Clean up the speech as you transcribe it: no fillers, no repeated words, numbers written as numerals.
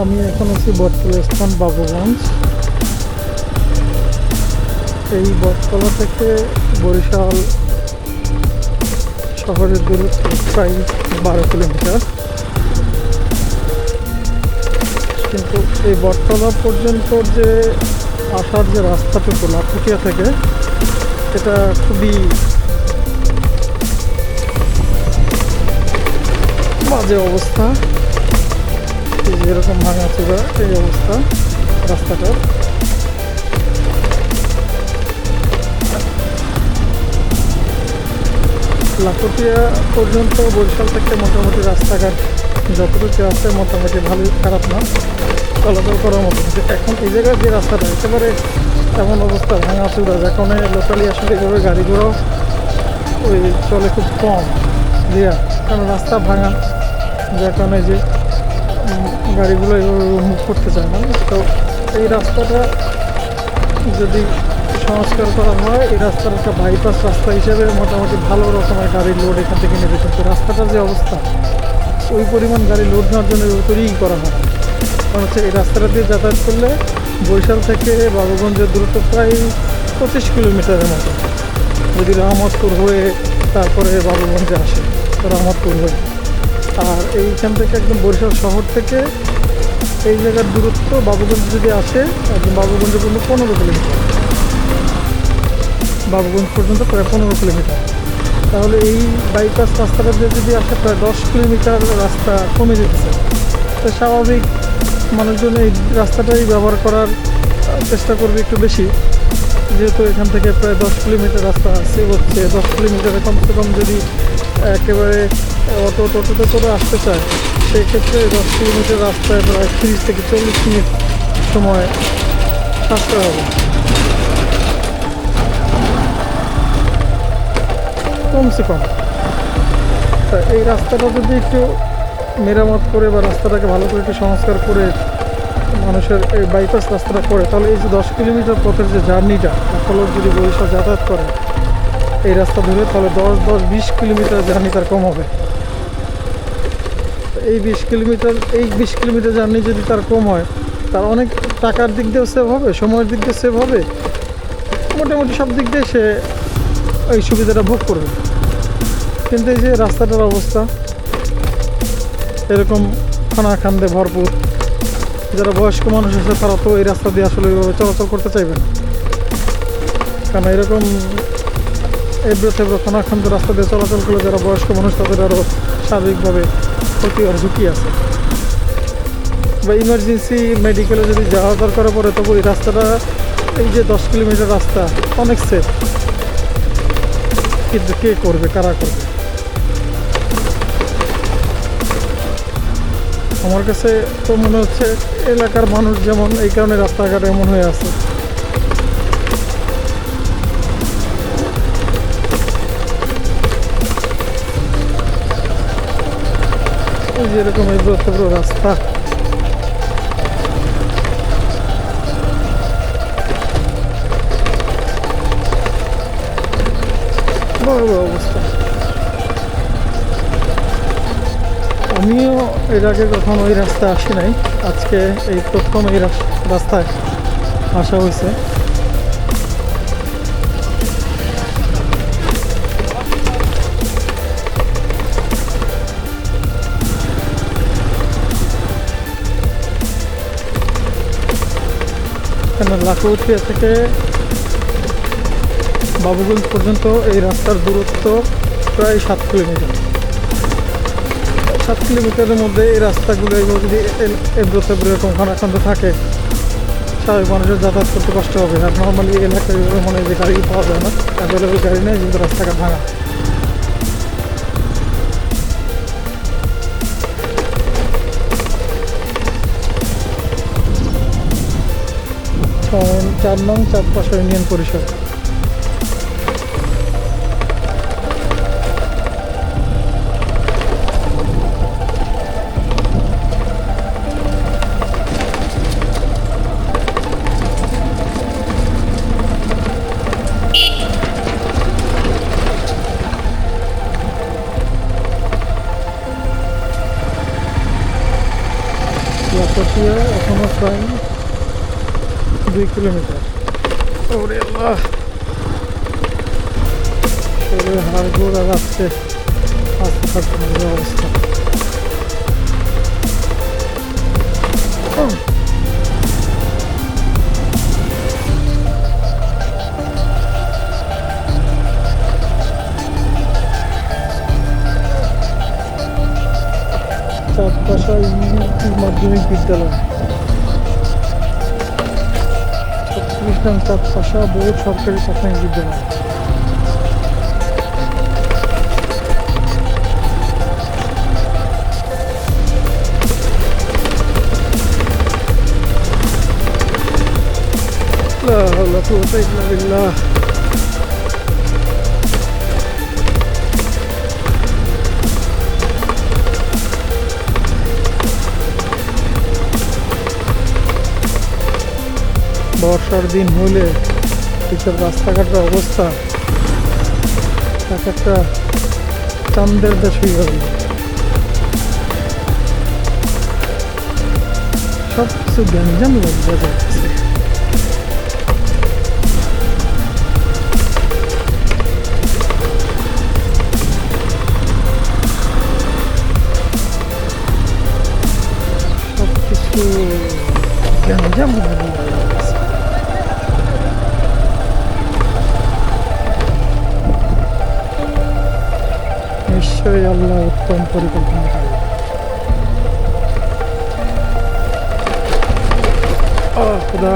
আমি এখন আছি বটতলা স্থান বাবুগঞ্জ। এই বটতলা থেকে বরিশাল শহরের দূরত্ব প্রায় 12 কিলোমিটার। কিন্তু এই বটতলা পর্যন্ত যে আসার যে রাস্তাটুকু লাখুটিয়া থেকে, এটা খুবই বাজে অবস্থা। যেরকম ভাঙাচোরা এই অবস্থা রাস্তাটার। লাখুটিয়া পর্যন্ত বরিশাল থেকে মোটামুটি রাস্তাঘাট যতটুকু আছে মোটামুটি ভালোই, খারাপ না, চলাচল করার মতো। এখন এই জায়গায় যে রাস্তাটা একেবারে এমন অবস্থা ভাঙাচোরা, যেখানে লোকালি আসলে এভাবে গাড়ি ঘোড়াও ওই চলে খুব কম দিয়া, কারণ রাস্তা ভাঙা, যার কারণে যে গাড়িগুলো এভাবে মুভ করতে চায় না। তো এই রাস্তাটা যদি সংস্কার করা হয়, এই রাস্তার একটা বাইপাস রাস্তা হিসেবে মোটামুটি ভালো রকমের গাড়ির লোড এখান থেকে নেবে। কিন্তু রাস্তাটার যে অবস্থা, ওই পরিমাণ গাড়ি লোড নেওয়ার জন্য তৈরিই করা হয়। কারণ হচ্ছে এই রাস্তাটা দিয়ে যাতায়াত করলে বরিশাল থেকে বাবুগঞ্জের দূরত্ব প্রায় 25 কিলোমিটারের মতো, যদি রহমতপুর হয়ে তারপরে বাবুগঞ্জে আসে, রহমতপুর হয়ে। আর এইখান থেকে একদম বরিশাল শহর থেকে এই জায়গার দূরত্ব বাবুগঞ্জ যদি আসে, একদম বাবুগঞ্জ পর্যন্ত 15 কিলোমিটার, বাবুগঞ্জ পর্যন্ত প্রায় 15 কিলোমিটার। তাহলে এই বাইপাস রাস্তাটা দিয়ে যদি আসে প্রায় 10 কিলোমিটার রাস্তা কমে যেতেছে। তো স্বাভাবিক মানুষজন এই রাস্তাটাই ব্যবহার করার চেষ্টা করবে একটু বেশি, যেহেতু এখান থেকে প্রায় 10 কিলোমিটার রাস্তা সেভ হচ্ছে। 10 কিলোমিটারে কমসে কম যদি একেবারে টোটোতে করে আসতে চায়, সেক্ষেত্রে 10 কিলোমিটার রাস্তায় প্রায় 30 থেকে 40 মিনিট সময় সাশ্রয় হবে কমসে কম। তা এই রাস্তাটা যদি একটু মেরামত করে বা রাস্তাটাকে ভালো করে একটু সংস্কার করে মানুষের এই বাইপাস রাস্তাটা করে, তাহলে এই যে 10 কিলোমিটার পথের যে জার্নিটা, একটা লোক যদি বরিশাল যাতায়াত করে এই রাস্তা ধরে, তাহলে 10-20 কিলোমিটার জার্নি তার কম হবে। এই 20 কিলোমিটার জার্নি যদি তার কম হয়, তার অনেক টাকার দিক দিয়েও সেভ হবে, সময়ের দিক দিয়ে সেভ হবে, মোটামুটি সব দিক দিয়ে সে এই সুবিধাটা ভোগ করবে। কিন্তু এই যে রাস্তাটার অবস্থা এরকম খানাখান্দে ভরপুর, যারা বয়স্ক মানুষ আছে তারা তো এই রাস্তা দিয়ে আসলে ওইভাবে চলাচল করতে চাইবে না, কারণ এরকম এবড়ো থেবড়ো খানাখান্দ রাস্তা দিয়ে চলাচল করলে যারা বয়স্ক মানুষ তাদের আরও শারীরিকভাবে ক্ষতি আর ঝুঁকি আছে। বা ইমার্জেন্সি মেডিকেলে যদি যাওয়া দরকার পড়ে, তবু এই রাস্তাটা, এই যে 10 কিলোমিটার রাস্তা অনেক সেফ। কিন্তু কে করবে, কারা করবে? আমার কাছে তো মনে হচ্ছে এলাকার মানুষ যেমন এই কারণে রাস্তাঘাট এমন হয়ে আছে। এই যে এরকম এই বড় রাস্তা, বড় অবস্থা। আমিও এর আগে কখনো এই রাস্তায় আসি নাই, আজকে এই প্রথম এই রাস্তায় আসা হয়েছে। এখানে লাখুটিয়া থেকে বাবুগঞ্জ পর্যন্ত এই রাস্তার দূরত্ব প্রায় 7 কিলোমিটার। 7 কিলোমিটারের মধ্যে এই রাস্তাগুলো এগুলো যদি এবড়ো থেবড়ো এরকম খানাখন্দ থাকে, স্বাভাবিক মানুষের যাতায়াত করতে কষ্ট হবে। আর নর্মালি এলাকায় মনে হয় যে গাড়ি পাওয়া যায় না, অ্যাভেলেবেল গাড়ি নেই, কিন্তু রাস্তাঘাট ভাঙা। কারণ 4 নং চাঁদপাশা ইউনিয়ন পরিষদ। কাপাসিয়া এখনো প্রায় 2 কিলোমিটার। ওরে আল্লাহ, শরীরের হাড় গোড় আর আসছে আসতে থাকতে হবে অবস্থা। চাঁদপাশা ইউপি মাধ্যমিক বিদ্যালয়, 36 নং চাঁদপাশা বোর্ড সরকারি প্রাথমিক বিদ্যালয়। লা হাওলা কুওয়াতা ইল্লা বিল্লাহ। বর্ষার দিন হলে এইসব রাস্তাঘাটের অবস্থা এক একটা চান্দের দেশ হয়ে যাবে। সব কিছু গ্যাঞ্জাম লাগবে যাচ্ছে। সব কিছু গ্যাঞ্জাম লাগবে। নিশ্চয়ই আল্লাহ উত্তম পরিকল্পনা করে। খোদা